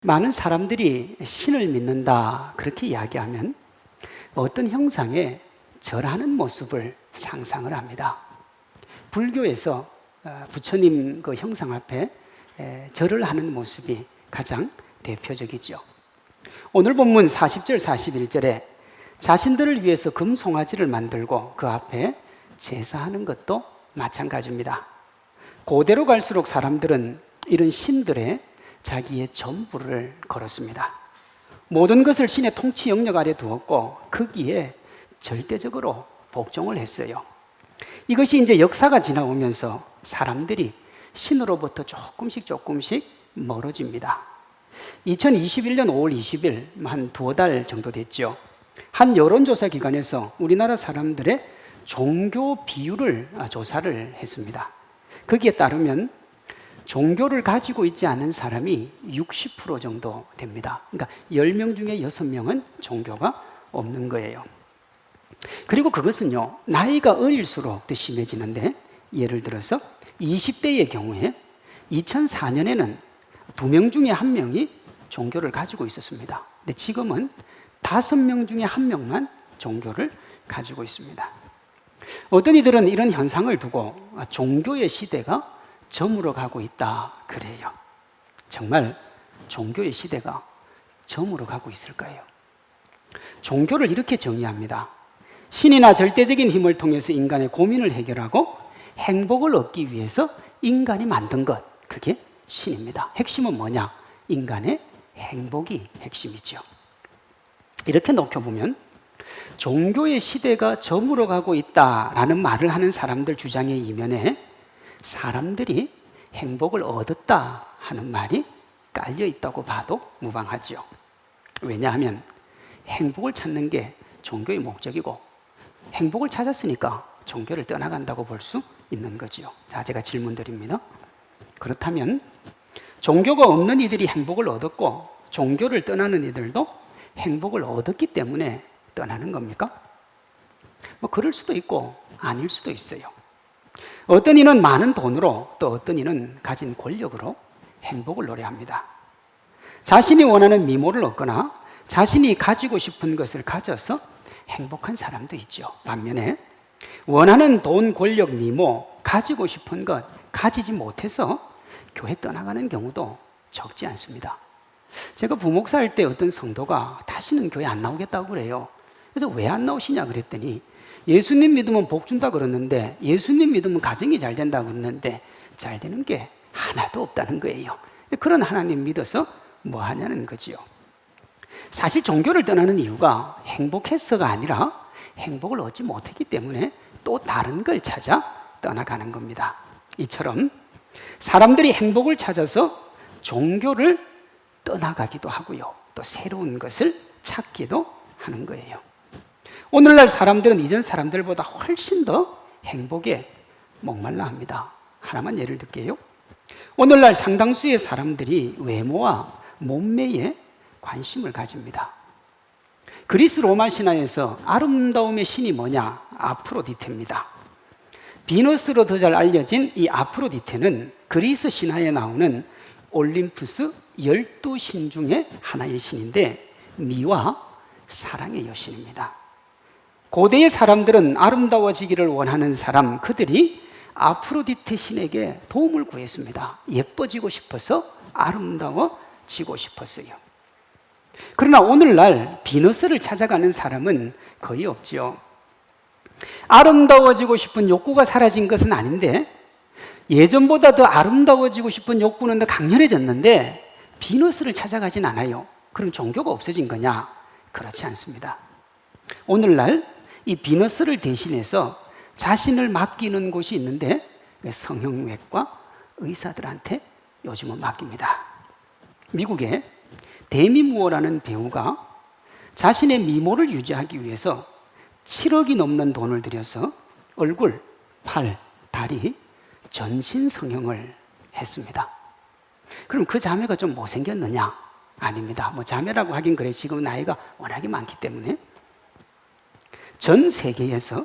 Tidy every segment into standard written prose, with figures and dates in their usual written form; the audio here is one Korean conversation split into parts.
많은 사람들이 신을 믿는다 그렇게 이야기하면 어떤 형상의 절하는 모습을 상상을 합니다. 불교에서 부처님 그 형상 앞에 절을 하는 모습이 가장 대표적이죠. 오늘 본문 40절 41절에 자신들을 위해서 금송아지를 만들고 그 앞에 제사하는 것도 마찬가지입니다. 고대로 갈수록 사람들은 이런 신들의 자기의 전부를 걸었습니다. 모든 것을 신의 통치 영역 아래 두었고 거기에 절대적으로 복종을 했어요. 이것이 이제 역사가 지나오면서 사람들이 신으로부터 조금씩 멀어집니다. 2021년 5월 20일 한 두어 달 정도 됐죠. 한 여론조사 기관에서 우리나라 사람들의 종교 비율을 조사를 했습니다. 거기에 따르면 종교를 가지고 있지 않은 사람이 60% 정도 됩니다. 그러니까 10명 중에 6명은 종교가 없는 거예요. 그리고 그것은요, 나이가 어릴수록 더 심해지는데, 예를 들어서 20대의 경우에 2004년에는 2명 중에 1명이 종교를 가지고 있었습니다. 근데 지금은 5명 중에 1명만 종교를 가지고 있습니다. 어떤 이들은 이런 현상을 두고 종교의 시대가 저물어 가고 있다 그래요. 정말 종교의 시대가 저물어 가고 있을까요? 종교를 이렇게 정의합니다. 신이나 절대적인 힘을 통해서 인간의 고민을 해결하고 행복을 얻기 위해서 인간이 만든 것, 그게 신입니다. 핵심은 뭐냐? 인간의 행복이 핵심이죠. 이렇게 놓여보면 종교의 시대가 저물어 가고 있다라는 말을 하는 사람들 주장의 이면에 사람들이 행복을 얻었다 하는 말이 깔려 있다고 봐도 무방하죠. 왜냐하면 행복을 찾는 게 종교의 목적이고 행복을 찾았으니까 종교를 떠나간다고 볼 수 있는 거죠. 자, 제가 질문 드립니다. 그렇다면 종교가 없는 이들이 행복을 얻었고 종교를 떠나는 이들도 행복을 얻었기 때문에 떠나는 겁니까? 뭐 그럴 수도 있고 아닐 수도 있어요. 어떤 이는 많은 돈으로, 또 어떤 이는 가진 권력으로 행복을 노래합니다. 자신이 원하는 미모를 얻거나 자신이 가지고 싶은 것을 가져서 행복한 사람도 있죠. 반면에 원하는 돈, 권력, 미모, 가지고 싶은 것 가지지 못해서 교회 떠나가는 경우도 적지 않습니다. 제가 부목사 할 때 어떤 성도가 다시는 교회 안 나오겠다고 그래요. 그래서 왜 안 나오시냐 그랬더니 예수님 믿으면 복 준다 그러는데, 예수님 믿으면 가정이 잘 된다 그러는데 잘 되는 게 하나도 없다는 거예요. 그런 하나님 믿어서 뭐 하냐는 거지요. 사실 종교를 떠나는 이유가 행복해서가 아니라 행복을 얻지 못했기 때문에 또 다른 걸 찾아 떠나가는 겁니다. 이처럼 사람들이 행복을 찾아서 종교를 떠나가기도 하고요, 또 새로운 것을 찾기도 하는 거예요. 오늘날 사람들은 이전 사람들보다 훨씬 더 행복에 목말라 합니다. 하나만 예를 들게요. 오늘날 상당수의 사람들이 외모와 몸매에 관심을 가집니다. 그리스 로마 신화에서 아름다움의 신이 뭐냐? 아프로디테입니다. 비너스로 더 잘 알려진 이 아프로디테는 그리스 신화에 나오는 올림푸스 12신 중에 하나의 신인데 미와 사랑의 여신입니다. 고대의 사람들은 아름다워지기를 원하는 사람, 그들이 아프로디테 신에게 도움을 구했습니다. 예뻐지고 싶어서, 아름다워지고 싶었어요. 그러나 오늘날 비너스를 찾아가는 사람은 거의 없죠. 아름다워지고 싶은 욕구가 사라진 것은 아닌데, 예전보다 더 아름다워지고 싶은 욕구는 더 강렬해졌는데 비너스를 찾아가진 않아요. 그럼 종교가 없어진 거냐? 그렇지 않습니다. 오늘날 이 비너스를 대신해서 자신을 맡기는 곳이 있는데 성형외과 의사들한테 요즘은 맡깁니다. 미국에 데미 무어라는 배우가 자신의 미모를 유지하기 위해서 7억이 넘는 돈을 들여서 얼굴, 팔, 다리, 전신 성형을 했습니다. 그럼 그 자매가 좀 못생겼느냐? 아닙니다. 뭐 자매라고 하긴 그래. 지금 나이가 워낙에 많기 때문에. 전 세계에서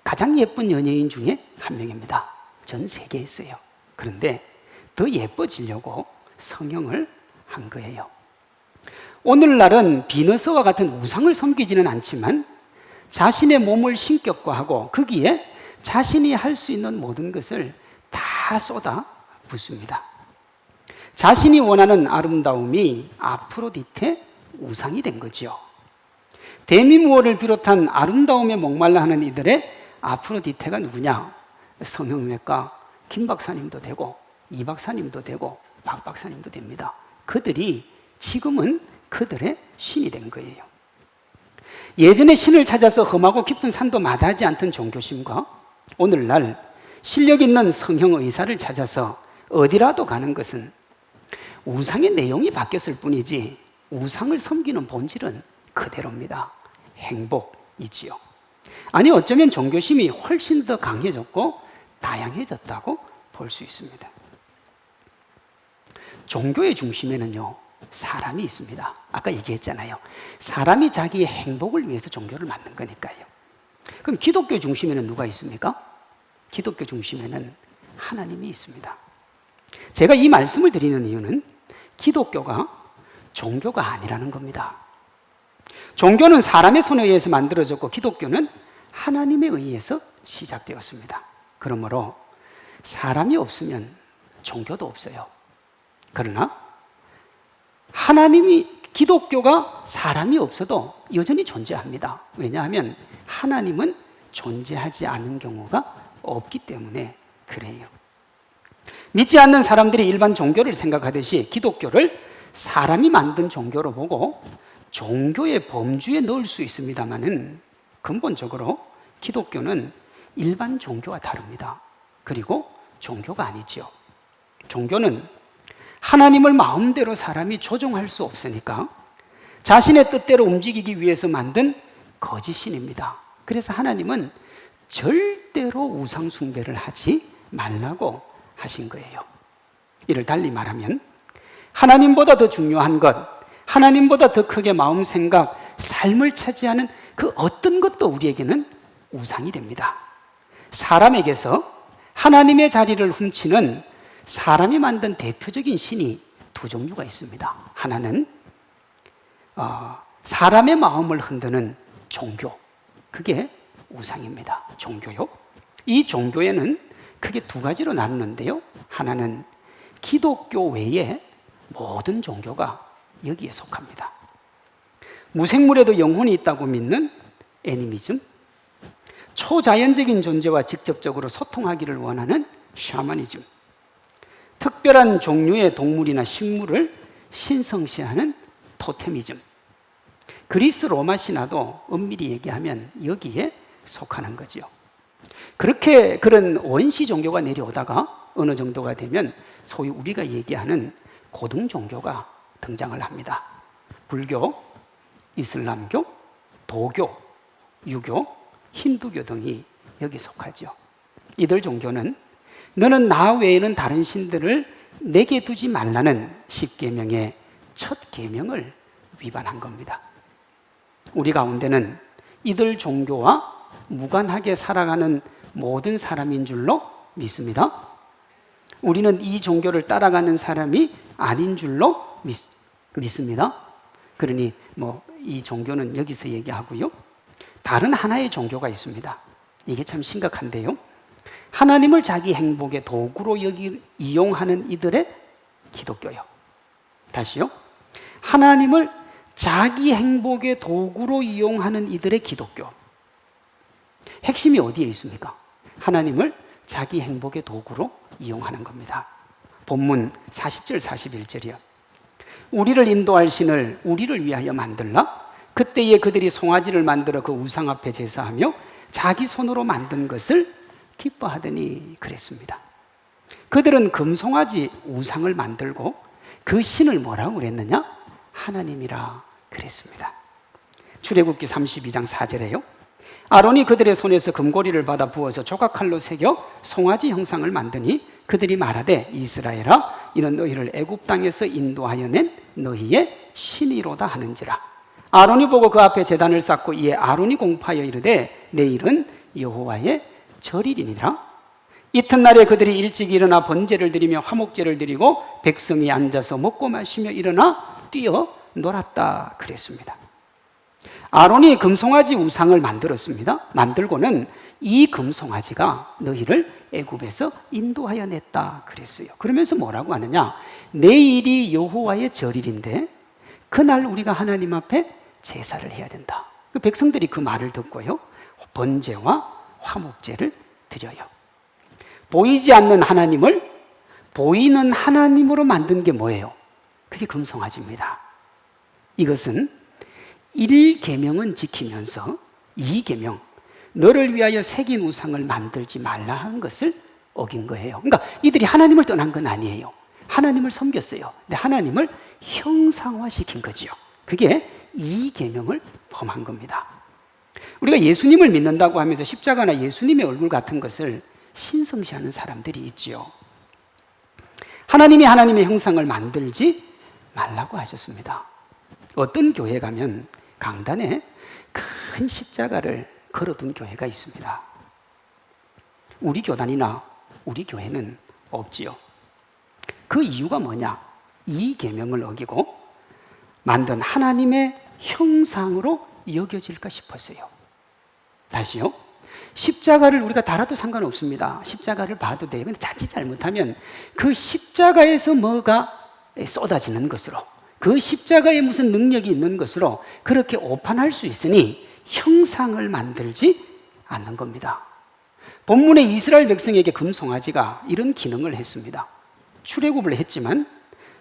가장 예쁜 연예인 중에 한 명입니다. 전 세계에서요. 그런데 더 예뻐지려고 성형을 한 거예요. 오늘날은 비너스와 같은 우상을 섬기지는 않지만 자신의 몸을 신격화하고 거기에 자신이 할 수 있는 모든 것을 다 쏟아 붓습니다. 자신이 원하는 아름다움이 아프로디테 우상이 된 거죠. 데미무어를 비롯한 아름다움에 목말라 하는 이들의 아프로디테가 누구냐? 성형외과 김 박사님도 되고 이 박사님도 되고 박 박사님도 됩니다. 그들이 지금은 그들의 신이 된 거예요. 예전에 신을 찾아서 험하고 깊은 산도 마다하지 않던 종교심과 오늘날 실력 있는 성형의사를 찾아서 어디라도 가는 것은 우상의 내용이 바뀌었을 뿐이지 우상을 섬기는 본질은 그대로입니다. 행복이지요. 아니 어쩌면 종교심이 훨씬 더 강해졌고 다양해졌다고 볼 수 있습니다. 종교의 중심에는요 사람이 있습니다. 아까 얘기했잖아요. 사람이 자기의 행복을 위해서 종교를 만든 거니까요. 그럼 기독교 중심에는 누가 있습니까? 기독교 중심에는 하나님이 있습니다. 제가 이 말씀을 드리는 이유는 기독교가 종교가 아니라는 겁니다. 종교는 사람의 손에 의해서 만들어졌고 기독교는 하나님에 의해서 시작되었습니다. 그러므로 사람이 없으면 종교도 없어요. 그러나 기독교가 사람이 없어도 여전히 존재합니다. 왜냐하면 하나님은 존재하지 않은 경우가 없기 때문에 그래요. 믿지 않는 사람들이 일반 종교를 생각하듯이 기독교를 사람이 만든 종교로 보고 종교의 범주에 넣을 수 있습니다만은 근본적으로 기독교는 일반 종교와 다릅니다. 그리고 종교가 아니죠. 종교는 하나님을 마음대로 사람이 조종할 수 없으니까 자신의 뜻대로 움직이기 위해서 만든 거짓신입니다. 그래서 하나님은 절대로 우상 숭배를 하지 말라고 하신 거예요. 이를 달리 말하면 하나님보다 더 중요한 것, 하나님보다 더 크게 마음, 생각, 삶을 차지하는 그 어떤 것도 우리에게는 우상이 됩니다. 사람에게서 하나님의 자리를 훔치는 사람이 만든 대표적인 신이 두 종류가 있습니다. 하나는 사람의 마음을 흔드는 종교, 그게 우상입니다. 종교요. 이 종교에는 크게 두 가지로 나누는데요. 하나는 기독교 외에 모든 종교가 여기에 속합니다. 무생물에도 영혼이 있다고 믿는 애니미즘, 초자연적인 존재와 직접적으로 소통하기를 원하는 샤머니즘, 특별한 종류의 동물이나 식물을 신성시하는 토테미즘, 그리스 로마 신화도 엄밀히 얘기하면 여기에 속하는 거죠. 그렇게 그런 원시 종교가 내려오다가 어느 정도가 되면 소위 우리가 얘기하는 고등 종교가 등장을 합니다. 불교, 이슬람교, 도교, 유교, 힌두교 등이 여기 속하죠. 이들 종교는 너는 나 외에는 다른 신들을 내게 두지 말라는 10계명의 첫 계명을 위반한 겁니다. 우리 가운데는 이들 종교와 무관하게 살아가는 모든 사람인 줄로 믿습니다. 우리는 이 종교를 따라가는 사람이 아닌 줄로 믿습니다. 그러니 이 종교는 여기서 얘기하고요. 다른 하나의 종교가 있습니다. 이게 참 심각한데요. 하나님을 자기 행복의 도구로 이용하는 이들의 기독교요. 다시요. 하나님을 자기 행복의 도구로 이용하는 이들의 기독교. 핵심이 어디에 있습니까? 하나님을 자기 행복의 도구로 이용하는 겁니다. 본문 40절 41절이요. 우리를 인도할 신을 우리를 위하여 만들라. 그때에 그들이 송아지를 만들어 그 우상 앞에 제사하며 자기 손으로 만든 것을 기뻐하더니 그랬습니다. 그들은 금송아지 우상을 만들고 그 신을 뭐라고 그랬느냐? 하나님이라 그랬습니다. 출애굽기 32장 4절에요. 아론이 그들의 손에서 금고리를 받아 부어서 조각칼로 새겨 송아지 형상을 만드니 그들이 말하되 이스라엘아 이는 너희를 애굽 땅에서 인도하여 낸 너희의 신이로다 하는지라. 아론이 보고 그 앞에 제단을 쌓고 이에 아론이 공파하여 이르되 내일은 여호와의 절일이니라. 이튿날에 그들이 일찍 일어나 번제를 드리며 화목제를 드리고 백성이 앉아서 먹고 마시며 일어나 뛰어 놀았다 그랬습니다. 아론이 금송아지 우상을 만들었습니다. 만들고는 이 금송아지가 너희를 애굽에서 인도하여 냈다 그랬어요. 그러면서 뭐라고 하느냐? 내일이 여호와의 절일인데 그날 우리가 하나님 앞에 제사를 해야 된다. 그 백성들이 그 말을 듣고요, 번제와 화목제를 드려요. 보이지 않는 하나님을 보이는 하나님으로 만든 게 뭐예요? 그게 금송아지입니다. 이것은 1계명은 지키면서 2계명, 너를 위하여 새긴 우상을 만들지 말라 하는 것을 어긴 거예요. 그러니까 이들이 하나님을 떠난 건 아니에요. 하나님을 섬겼어요. 근데 하나님을 형상화시킨 거지요. 그게 2계명을 범한 겁니다. 우리가 예수님을 믿는다고 하면서 십자가나 예수님의 얼굴 같은 것을 신성시하는 사람들이 있지요. 하나님이 하나님의 형상을 만들지 말라고 하셨습니다. 어떤 교회 가면 강단에 큰 십자가를 걸어둔 교회가 있습니다. 우리 교단이나 우리 교회는 없지요. 그 이유가 뭐냐? 2계명을 어기고 만든 하나님의 형상으로 여겨질까 싶었어요. 다시요. 십자가를 우리가 달아도 상관없습니다. 십자가를 봐도 돼요. 근데 자칫 잘못하면 그 십자가에서 뭐가 쏟아지는 것으로, 그 십자가에 무슨 능력이 있는 것으로 그렇게 오판할 수 있으니 형상을 만들지 않는 겁니다. 본문에 이스라엘 백성에게 금송아지가 이런 기능을 했습니다. 출애굽을 했지만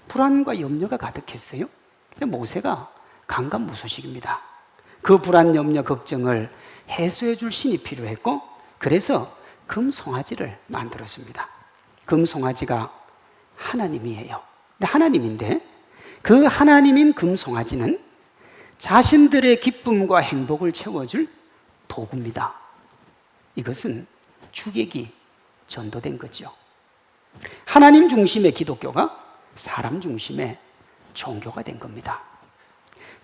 불안과 염려가 가득했어요. 모세가 강간무소식입니다. 그 불안, 염려, 걱정을 해소해 줄 신이 필요했고, 그래서 금송아지를 만들었습니다. 금송아지가 하나님이에요. 근데 하나님인데 그 하나님인 금송아지는 자신들의 기쁨과 행복을 채워줄 도구입니다. 이것은 주객이 전도된 거죠. 하나님 중심의 기독교가 사람 중심의 종교가 된 겁니다.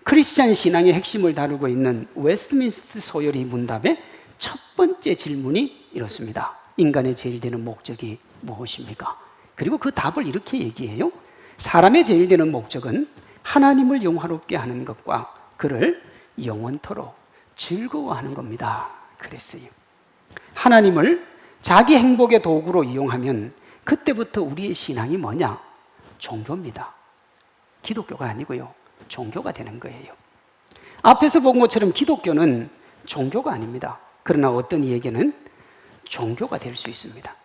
크리스찬 신앙의 핵심을 다루고 있는 웨스트민스터 소열의 문답의 첫 번째 질문이 이렇습니다. 인간의 제일 되는 목적이 무엇입니까? 그리고 그 답을 이렇게 얘기해요. 사람의 제일 되는 목적은 하나님을 영화롭게 하는 것과 그를 영원토록 즐거워하는 겁니다. 그랬어요. 하나님을 자기 행복의 도구로 이용하면 그때부터 우리의 신앙이 뭐냐? 종교입니다. 기독교가 아니고요, 종교가 되는 거예요. 앞에서 본 것처럼 기독교는 종교가 아닙니다. 그러나 어떤 이에게는 종교가 될 수 있습니다.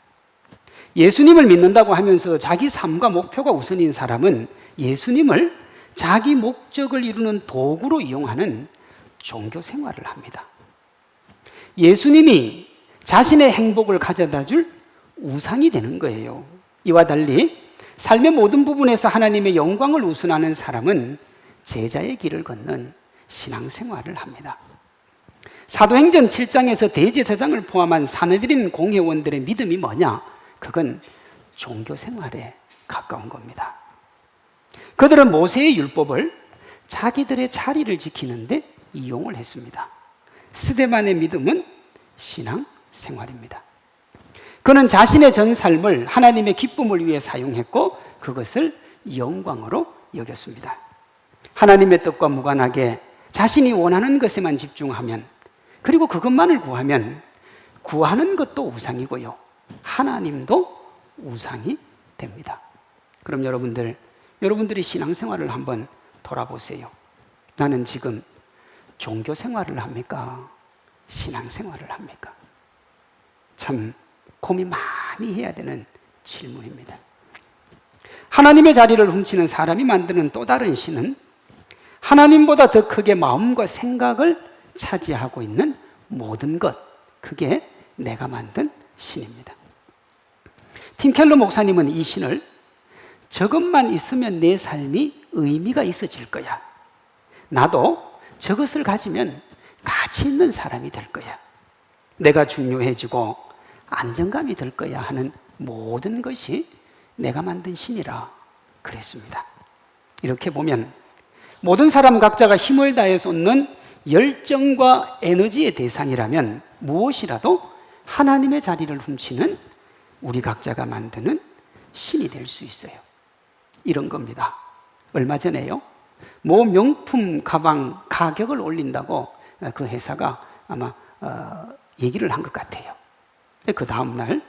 예수님을 믿는다고 하면서 자기 삶과 목표가 우선인 사람은 예수님을 자기 목적을 이루는 도구로 이용하는 종교 생활을 합니다. 예수님이 자신의 행복을 가져다 줄 우상이 되는 거예요. 이와 달리 삶의 모든 부분에서 하나님의 영광을 우선하는 사람은 제자의 길을 걷는 신앙생활을 합니다. 사도행전 7장에서 대제사장을 포함한 사내들인 공회원들의 믿음이 뭐냐? 그건 종교생활에 가까운 겁니다. 그들은 모세의 율법을 자기들의 자리를 지키는데 이용을 했습니다. 스데반의 믿음은 신앙생활입니다. 그는 자신의 전 삶을 하나님의 기쁨을 위해 사용했고 그것을 영광으로 여겼습니다. 하나님의 뜻과 무관하게 자신이 원하는 것에만 집중하면, 그리고 그것만을 구하면 구하는 것도 우상이고요, 하나님도 우상이 됩니다. 그럼 여러분들이 신앙생활을 한번 돌아보세요. 나는 지금 종교생활을 합니까? 신앙생활을 합니까? 참 고민 많이 해야 되는 질문입니다. 하나님의 자리를 훔치는 사람이 만드는 또 다른 신은 하나님보다 더 크게 마음과 생각을 차지하고 있는 모든 것, 그게 내가 만든 신입니다. 팀 켈러 목사님은 이 신을 저것만 있으면 내 삶이 의미가 있어질 거야, 나도 저것을 가지면 가치 있는 사람이 될 거야, 내가 중요해지고 안정감이 될 거야 하는 모든 것이 내가 만든 신이라 그랬습니다. 이렇게 보면 모든 사람 각자가 힘을 다해 쏟는 열정과 에너지의 대상이라면 무엇이라도 하나님의 자리를 훔치는 우리 각자가 만드는 신이 될 수 있어요. 이런 겁니다. 얼마 전에요, 모 명품 가방 가격을 올린다고 그 회사가 아마 얘기를 한 것 같아요. 그 다음날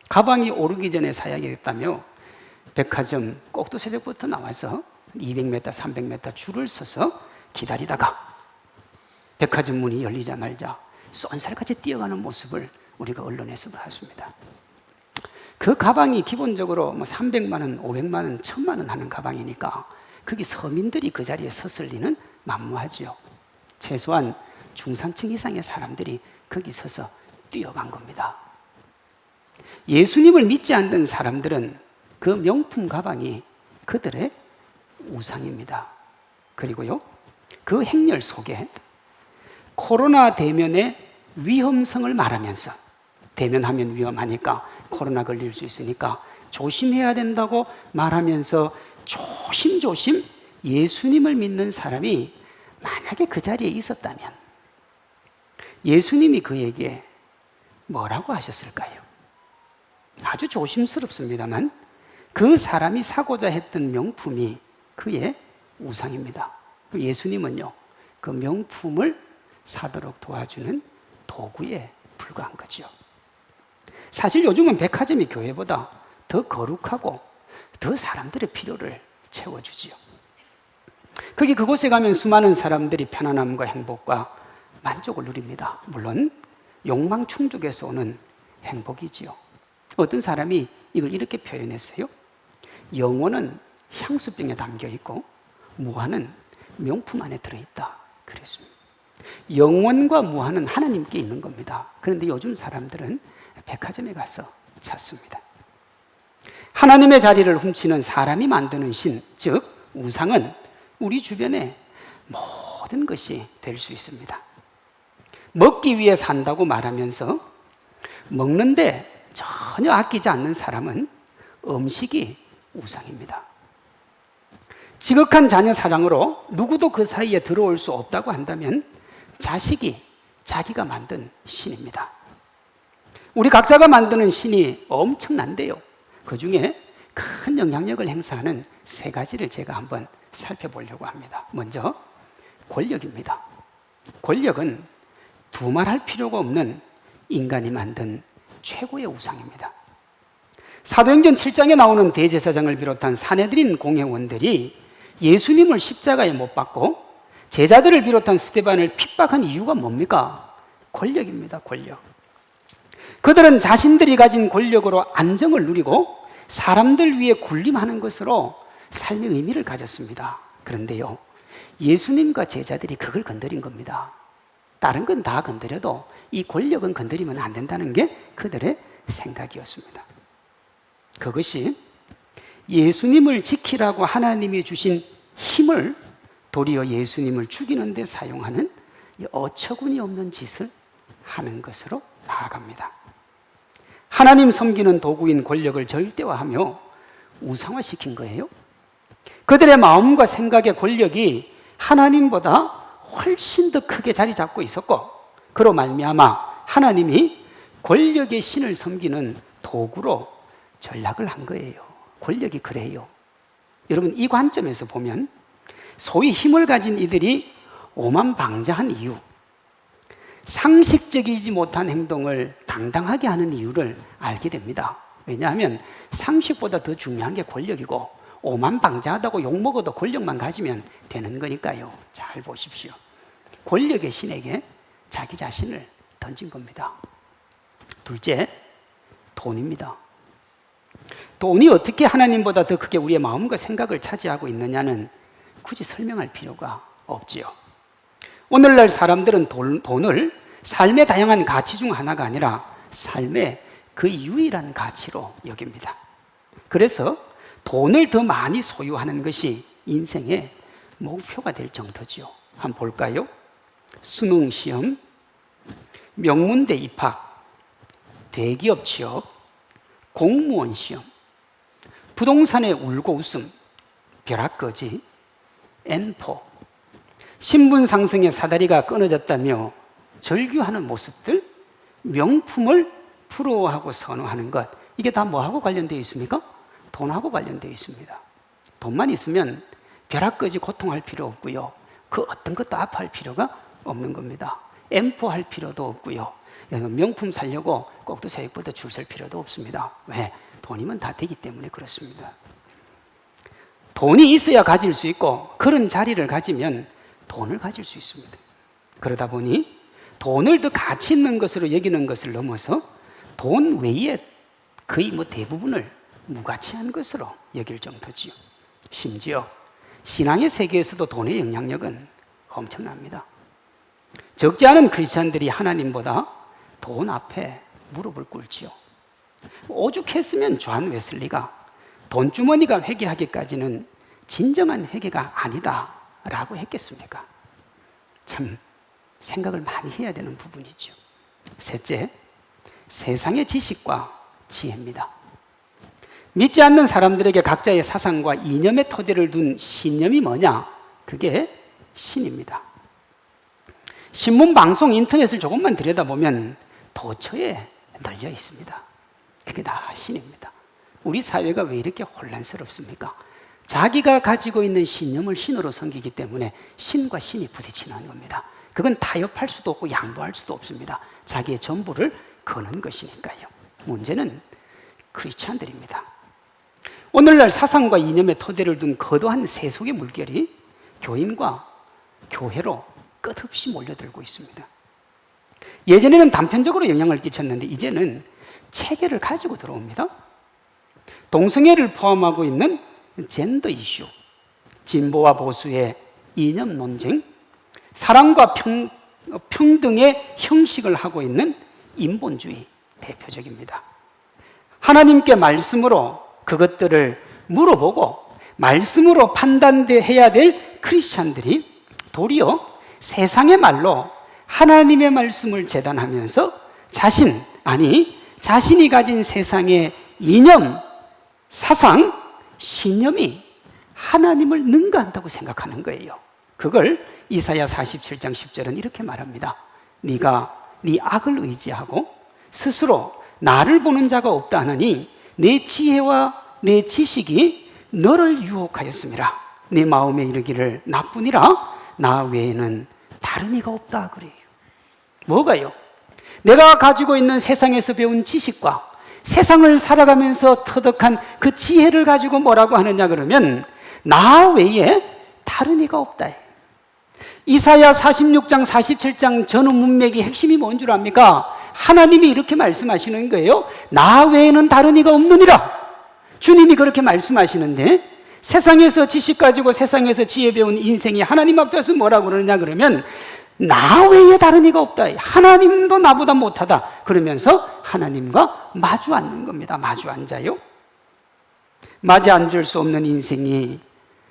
가방이 오르기 전에 사야겠다며 백화점 꼭두 새벽부터 나와서 200m, 300m 줄을 서서 기다리다가 백화점 문이 열리자마자 쏜살같이 뛰어가는 모습을 우리가 언론에서 봤습니다. 그 가방이 기본적으로 300만 원, 500만 원, 1000만 원 하는 가방이니까 거기 서민들이 그 자리에 섰을 리는 만무하죠. 최소한 중산층 이상의 사람들이 거기 서서 뛰어간 겁니다. 예수님을 믿지 않는 사람들은 그 명품 가방이 그들의 우상입니다. 그리고요, 그 행렬 속에 코로나 대면의 위험성을 말하면서, 대면하면 위험하니까 코로나 걸릴 수 있으니까 조심해야 된다고 말하면서 조심조심 예수님을 믿는 사람이 만약에 그 자리에 있었다면 예수님이 그에게 뭐라고 하셨을까요? 아주 조심스럽습니다만 그 사람이 사고자 했던 명품이 그의 우상입니다. 예수님은요, 그 명품을 사도록 도와주는 도구에 불과한 거죠. 사실 요즘은 백화점이 교회보다 더 거룩하고 더 사람들의 필요를 채워주지요. 거기 그곳에 가면 수많은 사람들이 편안함과 행복과 만족을 누립니다. 물론 욕망 충족에서 오는 행복이지요. 어떤 사람이 이걸 이렇게 표현했어요. 영혼은 향수병에 담겨 있고 무한은 명품 안에 들어있다 그랬습니다. 영혼과 무한은 하나님께 있는 겁니다. 그런데 요즘 사람들은 백화점에 가서 찾습니다. 하나님의 자리를 훔치는 사람이 만드는 신, 즉 우상은 우리 주변에 모든 것이 될 수 있습니다. 먹기 위해 산다고 말하면서 먹는데 전혀 아끼지 않는 사람은 음식이 우상입니다. 지극한 자녀 사랑으로 누구도 그 사이에 들어올 수 없다고 한다면 자식이 자기가 만든 신입니다. 우리 각자가 만드는 신이 엄청난데요, 그 중에 큰 영향력을 행사하는 세 가지를 제가 한번 살펴보려고 합니다. 먼저 권력입니다. 권력은 두말할 필요가 없는 인간이 만든 최고의 우상입니다. 사도행전 7장에 나오는 대제사장을 비롯한 산헤드린 공회원들이 예수님을 십자가에 못 박고 제자들을 비롯한 스데반을 핍박한 이유가 뭡니까? 권력입니다. 권력. 그들은 자신들이 가진 권력으로 안정을 누리고 사람들 위해 군림하는 것으로 삶의 의미를 가졌습니다. 그런데요, 예수님과 제자들이 그걸 건드린 겁니다. 다른 건 다 건드려도 이 권력은 건드리면 안 된다는 게 그들의 생각이었습니다. 그것이 예수님을 지키라고 하나님이 주신 힘을 도리어 예수님을 죽이는 데 사용하는 어처구니 없는 짓을 하는 것으로 나아갑니다. 하나님 섬기는 도구인 권력을 절대화하며 우상화시킨 거예요. 그들의 마음과 생각의 권력이 하나님보다 훨씬 더 크게 자리 잡고 있었고, 그로 말미암아 하나님이 권력의 신을 섬기는 도구로 전락을 한 거예요. 권력이 그래요. 여러분, 이 관점에서 보면 소위 힘을 가진 이들이 오만방자한 이유, 상식적이지 못한 행동을 당당하게 하는 이유를 알게 됩니다. 왜냐하면 상식보다 더 중요한 게 권력이고, 오만방자하다고 욕먹어도 권력만 가지면 되는 거니까요. 잘 보십시오. 권력의 신에게 자기 자신을 던진 겁니다. 둘째, 돈입니다. 돈이 어떻게 하나님보다 더 크게 우리의 마음과 생각을 차지하고 있느냐는 굳이 설명할 필요가 없지요. 오늘날 사람들은 돈을 삶의 다양한 가치 중 하나가 아니라 삶의 그 유일한 가치로 여깁니다. 그래서 돈을 더 많이 소유하는 것이 인생의 목표가 될 정도지요. 한번 볼까요? 수능 시험, 명문대 입학, 대기업 취업, 공무원 시험, 부동산의 울고 웃음, 벼락거지, N4, 신분 상승의 사다리가 끊어졌다며 절규하는 모습들, 명품을 부러워하고 선호하는 것, 이게 다 뭐하고 관련되어 있습니까? 돈하고 관련되어 있습니다. 돈만 있으면 벼락거지 고통할 필요 없고요. 그 어떤 것도 아파할 필요가 없는 겁니다. 엠포할 필요도 없고요. 명품 사려고 꼭두새벽부터 줄 설 필요도 없습니다. 왜? 돈이면 다 되기 때문에 그렇습니다. 돈이 있어야 가질 수 있고 그런 자리를 가지면 돈을 가질 수 있습니다. 그러다 보니 돈을 더 가치 있는 것으로 여기는 것을 넘어서 돈 외에 거의 대부분을 무가치한 것으로 여길 정도지요. 심지어 신앙의 세계에서도 돈의 영향력은 엄청납니다. 적지 않은 크리스찬들이 하나님보다 돈 앞에 무릎을 꿇지요. 오죽했으면 존 웨슬리가 돈주머니가 회개하기까지는 진정한 회개가 아니다라고 했겠습니까? 참 생각을 많이 해야 되는 부분이죠. 셋째, 세상의 지식과 지혜입니다. 믿지 않는 사람들에게 각자의 사상과 이념의 토대를 둔 신념이 뭐냐? 그게 신입니다. 신문, 방송, 인터넷을 조금만 들여다보면 도처에 널려 있습니다. 그게 다 신입니다. 우리 사회가 왜 이렇게 혼란스럽습니까? 자기가 가지고 있는 신념을 신으로 섬기기 때문에 신과 신이 부딪히는 겁니다. 그건 타협할 수도 없고 양보할 수도 없습니다. 자기의 전부를 거는 것이니까요. 문제는 크리스찬들입니다. 오늘날 사상과 이념의 토대를 둔 거대한 세속의 물결이 교인과 교회로 끝없이 몰려들고 있습니다. 예전에는 단편적으로 영향을 끼쳤는데 이제는 체계를 가지고 들어옵니다. 동성애를 포함하고 있는 젠더 이슈, 진보와 보수의 이념 논쟁, 사랑과 평등의 형식을 하고 있는 인본주의 대표적입니다. 하나님께 말씀으로 그것들을 물어보고 말씀으로 판단해야 될 크리스찬들이 도리어 세상의 말로 하나님의 말씀을 재단하면서 자신이 가진 세상의 이념, 사상, 신념이 하나님을 능가한다고 생각하는 거예요. 그걸 이사야 47장 10절은 이렇게 말합니다. 네가 네 악을 의지하고 스스로 나를 보는 자가 없다 하느니 내 지혜와 내 지식이 너를 유혹하였음이라. 내 마음에 이르기를 나뿐이라 나 외에는 다른 이가 없다 그래요. 뭐가요? 내가 가지고 있는 세상에서 배운 지식과 세상을 살아가면서 터득한 그 지혜를 가지고 뭐라고 하느냐 그러면 나 외에 다른 이가 없다. 이사야 46장 47장 전후 문맥의 핵심이 뭔 줄 압니까? 하나님이 이렇게 말씀하시는 거예요. 나 외에는 다른 이가 없느니라. 주님이 그렇게 말씀하시는데 세상에서 지식 가지고 세상에서 지혜 배운 인생이 하나님 앞에서 뭐라고 그러냐 그러면 나 외에 다른 이가 없다. 하나님도 나보다 못하다. 그러면서 하나님과 마주 앉는 겁니다. 마주 앉아요. 마주 앉을 수 없는 인생이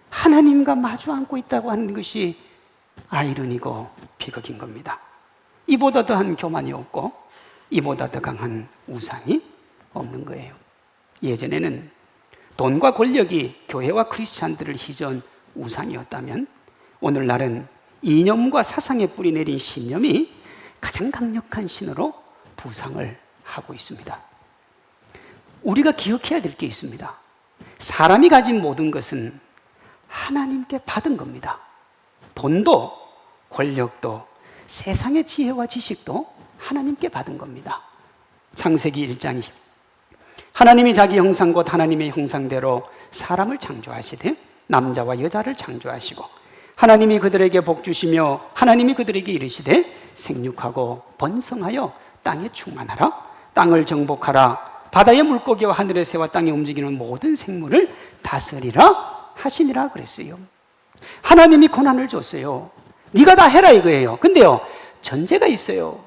하나님과 마주 앉고 있다고 하는 것이 아이러니고 비극인 겁니다. 이보다 더한 교만이 없고 이보다 더 강한 우상이 없는 거예요. 예전에는 돈과 권력이 교회와 크리스찬들을 휘저은 우상이었다면 오늘날은 이념과 사상에 뿌리 내린 신념이 가장 강력한 신으로 부상을 하고 있습니다. 우리가 기억해야 될 게 있습니다. 사람이 가진 모든 것은 하나님께 받은 겁니다. 돈도 권력도 세상의 지혜와 지식도 하나님께 받은 겁니다. 창세기 1장이 하나님이 자기 형상 곧 하나님의 형상대로 사람을 창조하시되 남자와 여자를 창조하시고 하나님이 그들에게 복 주시며 하나님이 그들에게 이르시되 생육하고 번성하여 땅에 충만하라 땅을 정복하라 바다의 물고기와 하늘의 새와 땅에 움직이는 모든 생물을 다스리라 하시니라 그랬어요. 하나님이 권한을 줬어요. 네가 다 해라 이거예요. 근데요 전제가 있어요.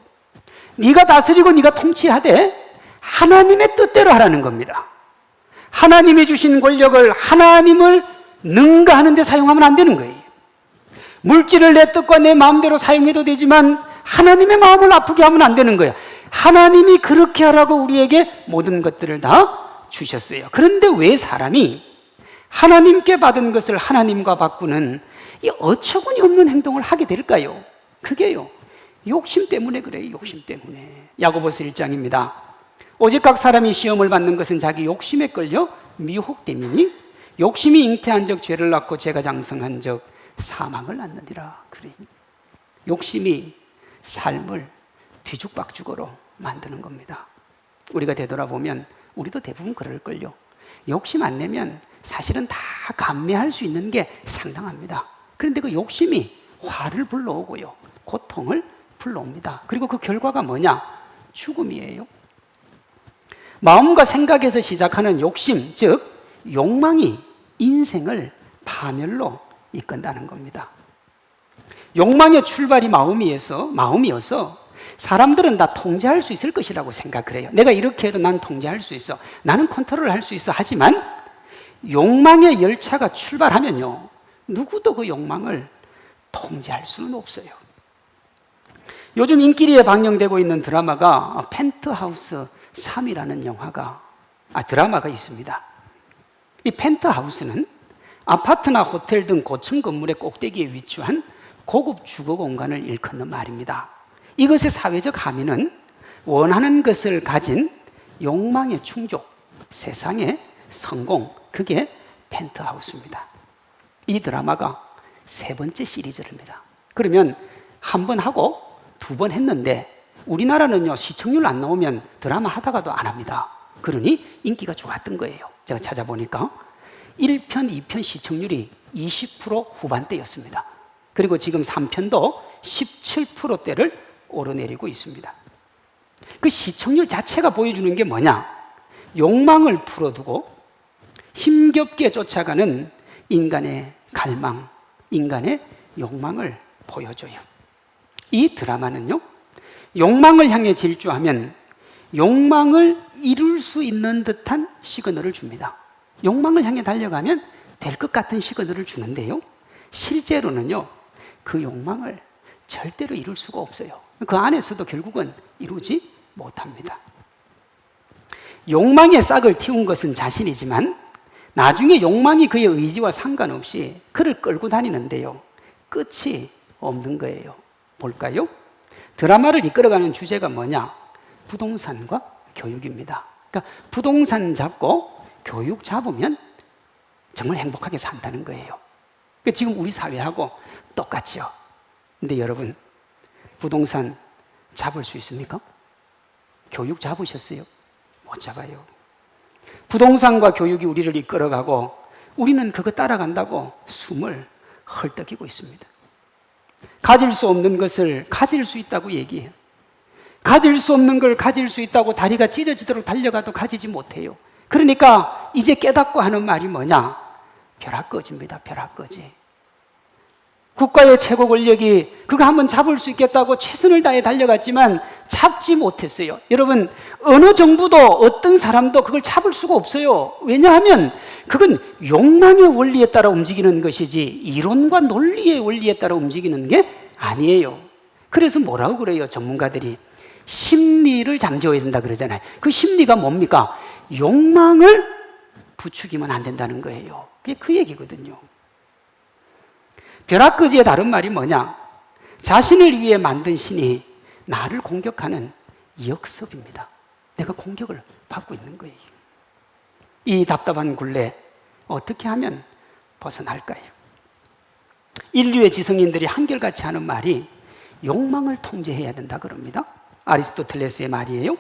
네가 다스리고 네가 통치하되 하나님의 뜻대로 하라는 겁니다. 하나님이 주신 권력을 하나님을 능가하는 데 사용하면 안 되는 거예요. 물질을 내 뜻과 내 마음대로 사용해도 되지만 하나님의 마음을 아프게 하면 안 되는 거예요. 하나님이 그렇게 하라고 우리에게 모든 것들을 다 주셨어요. 그런데 왜 사람이 하나님께 받은 것을 하나님과 바꾸는 이 어처구니 없는 행동을 하게 될까요? 그게요 욕심 때문에 그래요. 욕심 때문에. 야고보서 1장입니다 오직 각 사람이 시험을 받는 것은 자기 욕심에 끌려 미혹됨이니 욕심이 잉태한 적 죄를 낳고 죄가 장성한 적 사망을 낳느니라. 그래. 욕심이 삶을 뒤죽박죽으로 만드는 겁니다. 우리가 되돌아보면 우리도 대부분 그럴걸요. 욕심 안 내면 사실은 다 감내할 수 있는 게 상당합니다. 그런데 그 욕심이 화를 불러오고요, 고통을 불러옵니다. 그리고 그 결과가 뭐냐? 죽음이에요. 마음과 생각에서 시작하는 욕심, 즉 욕망이 인생을 파멸로 이끈다는 겁니다. 욕망의 출발이 마음이어서 사람들은 다 통제할 수 있을 것이라고 생각을 해요. 내가 이렇게 해도 난 통제할 수 있어, 나는 컨트롤할 수 있어. 하지만 욕망의 열차가 출발하면요, 누구도 그 욕망을 통제할 수는 없어요. 요즘 인기리에 방영되고 있는 드라마가 펜트하우스 3이라는 드라마가 있습니다. 이 펜트하우스는 아파트나 호텔 등 고층 건물의 꼭대기에 위치한 고급 주거 공간을 일컫는 말입니다. 이것의 사회적 함의는 원하는 것을 가진 욕망의 충족, 세상의 성공, 그게 펜트하우스입니다. 이 드라마가 3번째 시리즈입니다. 그러면 한 번 하고 2번 했는데 우리나라는요, 시청률 안 나오면 드라마 하다가도 안 합니다. 그러니 인기가 좋았던 거예요. 제가 찾아보니까 1편, 2편 시청률이 20% 후반대였습니다. 그리고 지금 3편도 17%대를 오르내리고 있습니다. 그 시청률 자체가 보여주는 게 뭐냐? 욕망을 풀어두고 힘겹게 쫓아가는 인간의 갈망, 인간의 욕망을 보여줘요. 이 드라마는요, 욕망을 향해 질주하면 욕망을 이룰 수 있는 듯한 시그널을 줍니다. 욕망을 향해 달려가면 될 것 같은 시그널을 주는데요, 실제로는요, 그 욕망을 절대로 이룰 수가 없어요. 그 안에서도 결국은 이루지 못합니다. 욕망의 싹을 틔운 것은 자신이지만 나중에 욕망이 그의 의지와 상관없이 그를 끌고 다니는데요, 끝이 없는 거예요. 볼까요? 드라마를 이끌어가는 주제가 뭐냐? 부동산과 교육입니다. 그러니까 부동산 잡고 교육 잡으면 정말 행복하게 산다는 거예요. 그러니까 지금 우리 사회하고 똑같죠. 근데 여러분, 부동산 잡을 수 있습니까? 교육 잡으셨어요? 못 잡아요. 부동산과 교육이 우리를 이끌어가고 우리는 그거 따라간다고 숨을 헐떡이고 있습니다. 가질 수 없는 것을 가질 수 있다고 얘기해요. 가질 수 없는 걸 가질 수 있다고 다리가 찢어지도록 달려가도 가지지 못해요. 그러니까 이제 깨닫고 하는 말이 뭐냐? 벼락거지입니다. 벼락거지. 국가의 최고 권력이 그거 한번 잡을 수 있겠다고 최선을 다해 달려갔지만 잡지 못했어요. 여러분, 어느 정부도 어떤 사람도 그걸 잡을 수가 없어요. 왜냐하면 그건 욕망의 원리에 따라 움직이는 것이지 이론과 논리의 원리에 따라 움직이는 게 아니에요. 그래서 뭐라고 그래요? 전문가들이 심리를 잠재워야 된다 그러잖아요. 그 심리가 뭡니까? 욕망을 부추기면 안 된다는 거예요. 그게 그 얘기거든요. 벼락거지의 다른 말이 뭐냐? 자신을 위해 만든 신이 나를 공격하는 역습입니다. 내가 공격을 받고 있는 거예요. 이 답답한 굴레 어떻게 하면 벗어날까요? 인류의 지성인들이 한결같이 하는 말이 욕망을 통제해야 된다 그럽니다. 아리스토텔레스의 말이에요.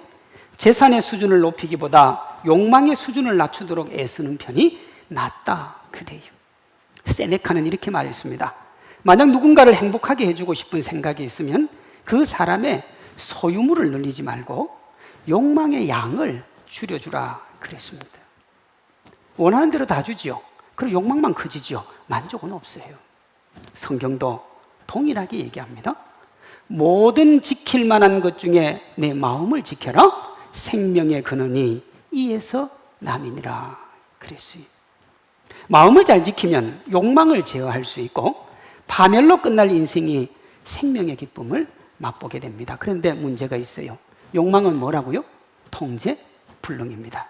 재산의 수준을 높이기보다 욕망의 수준을 낮추도록 애쓰는 편이 낫다 그래요. 세네카는 이렇게 말했습니다. 만약 누군가를 행복하게 해주고 싶은 생각이 있으면 그 사람의 소유물을 늘리지 말고 욕망의 양을 줄여주라 그랬습니다. 원하는 대로 다 주지요. 그리고 욕망만 커지지요. 만족은 없어요. 성경도 동일하게 얘기합니다. 모든 지킬 만한 것 중에 내 마음을 지켜라. 생명의 근원이 이에서 남이니라 그랬어요. 마음을 잘 지키면 욕망을 제어할 수 있고 파멸로 끝날 인생이 생명의 기쁨을 맛보게 됩니다. 그런데 문제가 있어요. 욕망은 뭐라고요? 통제 불능입니다.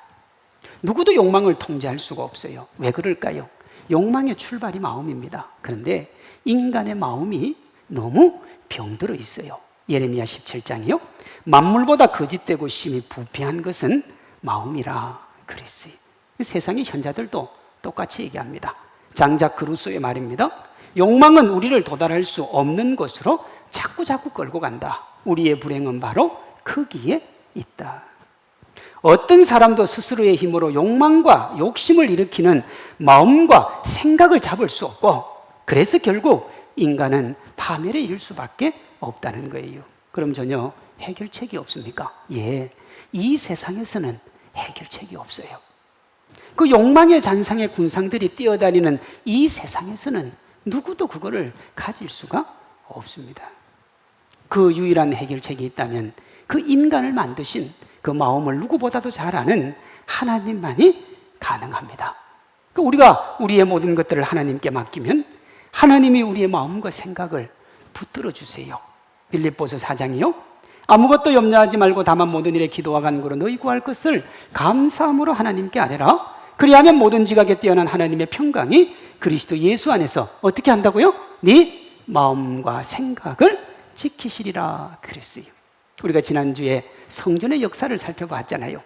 누구도 욕망을 통제할 수가 없어요. 왜 그럴까요? 욕망의 출발이 마음입니다. 그런데 인간의 마음이 너무 병들어 있어요. 예레미야 17장이요. 만물보다 거짓되고 심히 부패한 것은 마음이라 그랬어요. 세상의 현자들도 똑같이 얘기합니다. 장작 그루소의 말입니다. 욕망은 우리를 도달할 수 없는 곳으로 자꾸 끌고 간다. 우리의 불행은 바로 거기에 있다. 어떤 사람도 스스로의 힘으로 욕망과 욕심을 일으키는 마음과 생각을 잡을 수 없고, 그래서 결국 인간은 파멸에 이를 수밖에 없다는 거예요. 그럼 전혀 해결책이 없습니까? 예, 이 세상에서는 해결책이 없어요. 그 욕망의 잔상의 군상들이 뛰어다니는 이 세상에서는 누구도 그거를 가질 수가 없습니다. 그 유일한 해결책이 있다면 그 인간을 만드신 그 마음을 누구보다도 잘 아는 하나님만이 가능합니다. 우리가 우리의 모든 것들을 하나님께 맡기면 하나님이 우리의 마음과 생각을 붙들어 주세요. 빌립보서 4장이요. 아무것도 염려하지 말고 다만 모든 일에 기도와 간구로 너희 구할 것을 감사함으로 하나님께 아뢰라. 그리하면 모든 지각에 뛰어난 하나님의 평강이 그리스도 예수 안에서 어떻게 한다고요? 네 마음과 생각을 지키시리라 그랬어요. 우리가 지난주에 성전의 역사를 살펴봤잖아요.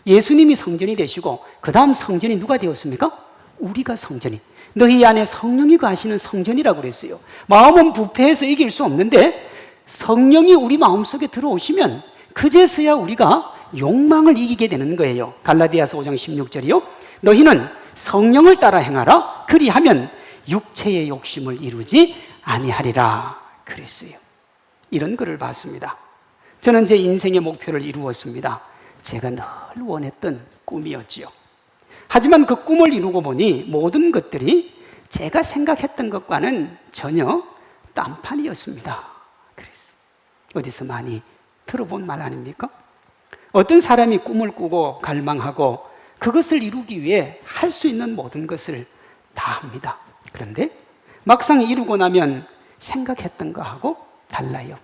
예수님이 성전이 되시고 그 다음 성전이 누가 되었습니까? 우리가 성전이. 너희 안에 성령이 거하시는 성전이라고 그랬어요. 마음은 부패해서 이길 수 없는데 성령이 우리 마음속에 들어오시면 그제서야 우리가 욕망을 이기게 되는 거예요. 갈라디아서 5장 16절이요. 너희는 성령을 따라 행하라. 그리하면 육체의 욕심을 이루지 아니하리라 그랬어요. 이런 글을 봤습니다. 저는 제 인생의 목표를 이루었습니다. 제가 늘 원했던 꿈이었지요. 하지만 그 꿈을 이루고 보니 모든 것들이 제가 생각했던 것과는 전혀 딴판이었습니다. 그랬어요. 어디서 많이 들어본 말 아닙니까? 어떤 사람이 꿈을 꾸고 갈망하고 그것을 이루기 위해 할 수 있는 모든 것을 다 합니다. 그런데 막상 이루고 나면 생각했던 거하고 달라요.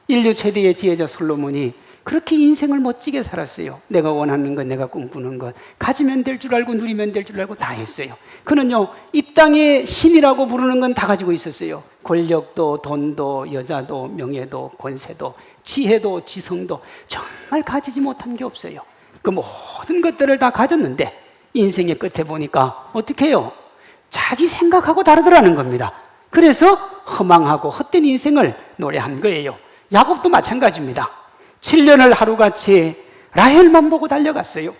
인류 최대의 지혜자 솔로몬이 그렇게 인생을 멋지게 살았어요. 내가 원하는 것, 내가 꿈꾸는 것, 가지면 될 줄 알고 누리면 될 줄 알고 다 했어요. 그는요, 이 땅의 신이라고 부르는 건 다 가지고 있었어요. 권력도, 돈도, 여자도, 명예도, 권세도, 지혜도, 지성도 정말 가지지 못한 게 없어요. 그 모든 것들을 다 가졌는데 인생의 끝에 보니까 어떻게 해요? 자기 생각하고 다르더라는 겁니다. 그래서 허망하고 헛된 인생을 노래한 거예요. 야곱도 마찬가지입니다. 7년을 하루같이 라헬만 보고 달려갔어요.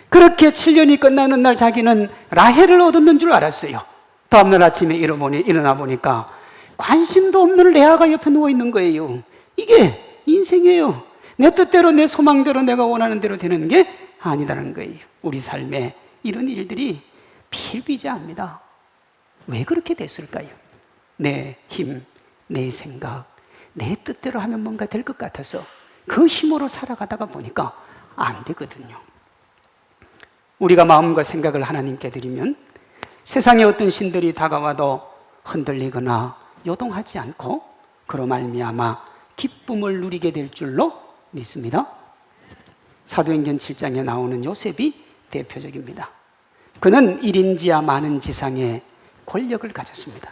그렇게 7년이 끝나는 날 자기는 라헬을 얻었는 줄 알았어요. 다음날 아침에 일어나 보니까 관심도 없는 레아가 옆에 누워있는 거예요. 이게 인생이에요. 내 뜻대로 내 소망대로 내가 원하는 대로 되는 게 아니다는 거예요. 우리 삶에 이런 일들이 필비재합니다. 왜 그렇게 됐을까요? 내 힘, 내 생각, 내 뜻대로 하면 뭔가 될 것 같아서 그 힘으로 살아가다가 보니까 안 되거든요. 우리가 마음과 생각을 하나님께 드리면 세상에 어떤 신들이 다가와도 흔들리거나 요동하지 않고 그로 말미암아 기쁨을 누리게 될 줄로 믿습니다. 사도행전 7장에 나오는 요셉이 대표적입니다. 그는 1인지하 많은 지상의 권력을 가졌습니다.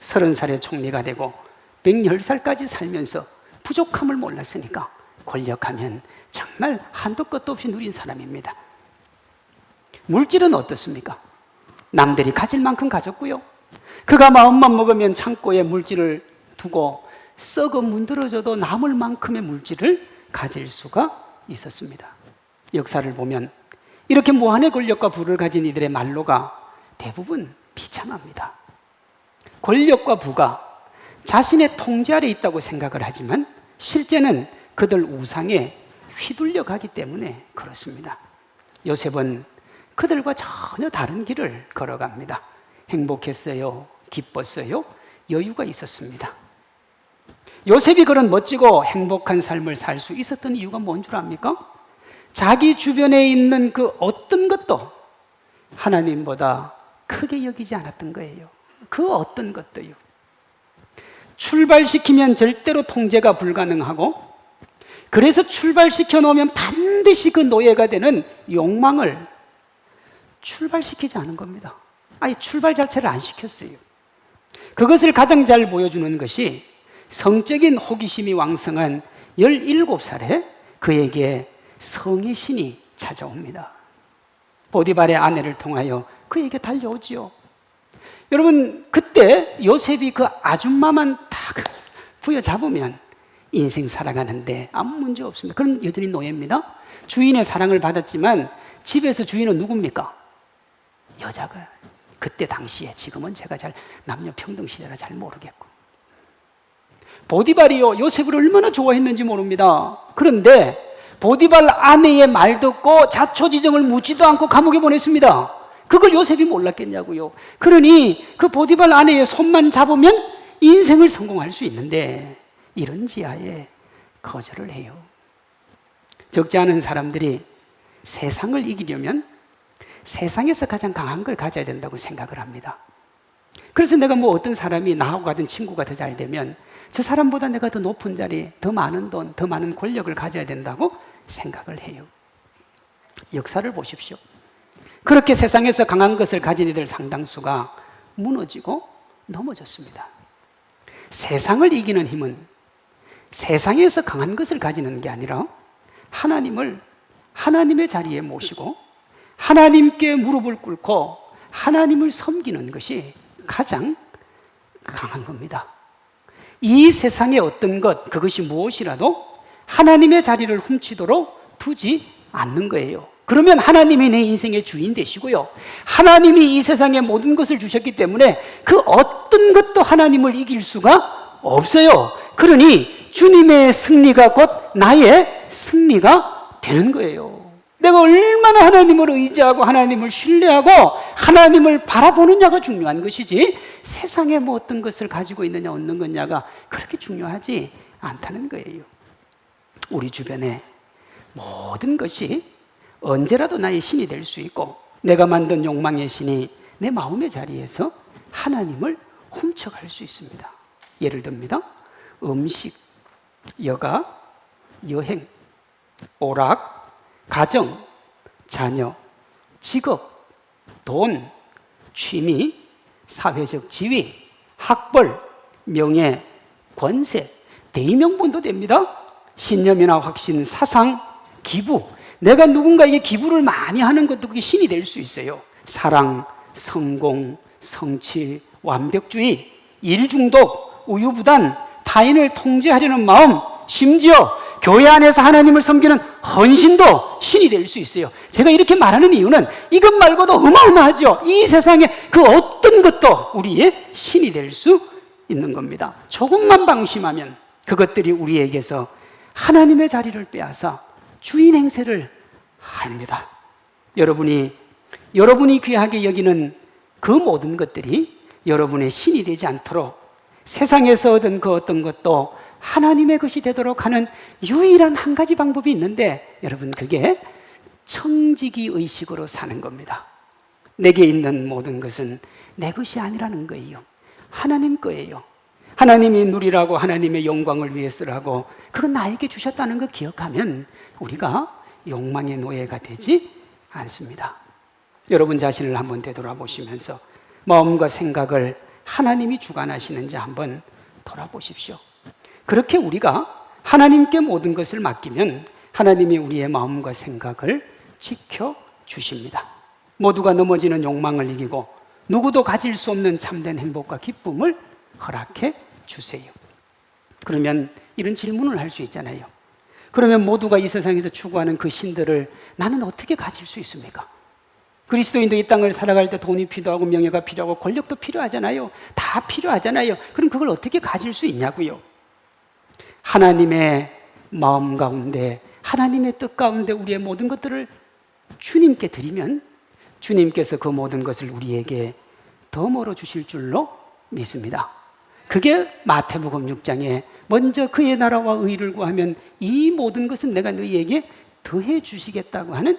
30살에 총리가 되고 110살까지 살면서 부족함을 몰랐으니까 권력하면 정말 한도 끝도 없이 누린 사람입니다. 물질은 어떻습니까? 남들이 가질 만큼 가졌고요. 그가 마음만 먹으면 창고에 물질을 두고 썩어 문드러져도 남을 만큼의 물질을 가질 수가 있었습니다. 역사를 보면 이렇게 무한의 권력과 부를 가진 이들의 말로가 대부분 비참합니다. 권력과 부가 자신의 통제 아래 있다고 생각을 하지만 실제는 그들 우상에 휘둘려 가기 때문에 그렇습니다. 요셉은 그들과 전혀 다른 길을 걸어갑니다. 행복했어요? 기뻤어요? 여유가 있었습니다. 요셉이 그런 멋지고 행복한 삶을 살 수 있었던 이유가 뭔 줄 압니까? 자기 주변에 있는 그 어떤 것도 하나님보다 크게 여기지 않았던 거예요. 그 어떤 것도요. 출발시키면 절대로 통제가 불가능하고 그래서 출발시켜 놓으면 반드시 그 노예가 되는 욕망을 출발시키지 않은 겁니다. 아예 출발 자체를 안 시켰어요. 그것을 가장 잘 보여주는 것이 성적인 호기심이 왕성한 17살에 그에게 성의 신이 찾아옵니다. 보디발의 아내를 통하여 그에게 달려오지요. 여러분, 그때 요셉이 그 아줌마만 딱 부여잡으면 인생 살아가는데 아무 문제 없습니다. 그런 여전히 노예입니다. 주인의 사랑을 받았지만 집에서 주인은 누굽니까? 여자가. 그때 당시에, 지금은 제가 잘 남녀 평등 시대라 잘 모르겠고, 보디발이요 요셉을 얼마나 좋아했는지 모릅니다. 그런데 보디발 아내의 말 듣고 자초지종을 묻지도 않고 감옥에 보냈습니다. 그걸 요셉이 몰랐겠냐고요. 그러니 그 보디발 아내의 손만 잡으면 인생을 성공할 수 있는데 이런 지하에 거절을 해요. 적지 않은 사람들이 세상을 이기려면 세상에서 가장 강한 걸 가져야 된다고 생각을 합니다. 그래서 내가 뭐 어떤 사람이 나하고 같은 친구가 더 잘 되면 저 사람보다 내가 더 높은 자리, 더 많은 돈, 더 많은 권력을 가져야 된다고 생각을 해요. 역사를 보십시오. 그렇게 세상에서 강한 것을 가진 이들 상당수가 무너지고 넘어졌습니다. 세상을 이기는 힘은 세상에서 강한 것을 가지는 게 아니라 하나님을 하나님의 자리에 모시고 하나님께 무릎을 꿇고 하나님을 섬기는 것이 가장 강한 겁니다. 이 세상의 어떤 것, 그것이 무엇이라도 하나님의 자리를 훔치도록 두지 않는 거예요. 그러면 하나님이 내 인생의 주인 되시고요, 하나님이 이 세상의 모든 것을 주셨기 때문에 그 어떤 것도 하나님을 이길 수가 없어요. 그러니 주님의 승리가 곧 나의 승리가 되는 거예요. 내가 얼마나 하나님을 의지하고 하나님을 신뢰하고 하나님을 바라보느냐가 중요한 것이지 세상에 뭐 어떤 것을 가지고 있느냐 얻는 거냐가 그렇게 중요하지 않다는 거예요. 우리 주변에 모든 것이 언제라도 나의 신이 될 수 있고 내가 만든 욕망의 신이 내 마음의 자리에서 하나님을 훔쳐갈 수 있습니다. 예를 듭니다. 음식, 여가, 여행, 오락, 가정, 자녀, 직업, 돈, 취미, 사회적 지위, 학벌, 명예, 권세, 대의명분도 됩니다. 신념이나 확신, 사상, 기부. 내가 누군가에게 기부를 많이 하는 것도 그게 신이 될 수 있어요. 사랑, 성공, 성취, 완벽주의, 일중독, 우유부단, 타인을 통제하려는 마음, 심지어 교회 안에서 하나님을 섬기는 헌신도 신이 될 수 있어요. 제가 이렇게 말하는 이유는 이것 말고도 어마어마하죠. 이 세상에 그 어떤 것도 우리의 신이 될 수 있는 겁니다. 조금만 방심하면 그것들이 우리에게서 하나님의 자리를 빼앗아 주인 행세를 합니다. 여러분이 귀하게 여기는 그 모든 것들이 여러분의 신이 되지 않도록 세상에서 얻은 그 어떤 것도 하나님의 것이 되도록 하는 유일한 한 가지 방법이 있는데, 여러분, 그게 청지기 의식으로 사는 겁니다. 내게 있는 모든 것은 내 것이 아니라는 거예요. 하나님 거예요. 하나님이 누리라고 하나님의 영광을 위해 쓰라고 그건 나에게 주셨다는 거 기억하면 우리가 욕망의 노예가 되지 않습니다. 여러분 자신을 한번 되돌아보시면서 마음과 생각을 하나님이 주관하시는지 한번 돌아보십시오. 그렇게 우리가 하나님께 모든 것을 맡기면 하나님이 우리의 마음과 생각을 지켜주십니다. 모두가 넘어지는 욕망을 이기고 누구도 가질 수 없는 참된 행복과 기쁨을 허락해 주세요. 그러면 이런 질문을 할 수 있잖아요. 그러면 모두가 이 세상에서 추구하는 그 신들을 나는 어떻게 가질 수 있습니까? 그리스도인도 이 땅을 살아갈 때 돈이 필요하고 명예가 필요하고 권력도 필요하잖아요. 다 필요하잖아요. 그럼 그걸 어떻게 가질 수 있냐고요? 하나님의 마음 가운데, 하나님의 뜻 가운데 우리의 모든 것들을 주님께 드리면 주님께서 그 모든 것을 우리에게 더 주실 줄로 믿습니다. 그게 마태복음 6장에 먼저 그의 나라와 의를 구하면 이 모든 것은 내가 너희에게 더해 주시겠다고 하는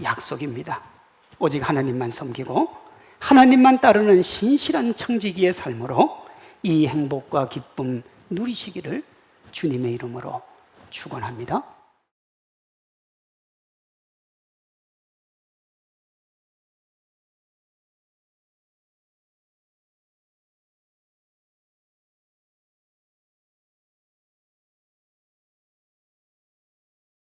약속입니다. 오직 하나님만 섬기고 하나님만 따르는 신실한 청지기의 삶으로 이 행복과 기쁨 누리시기를 주님의 이름으로 축원합니다.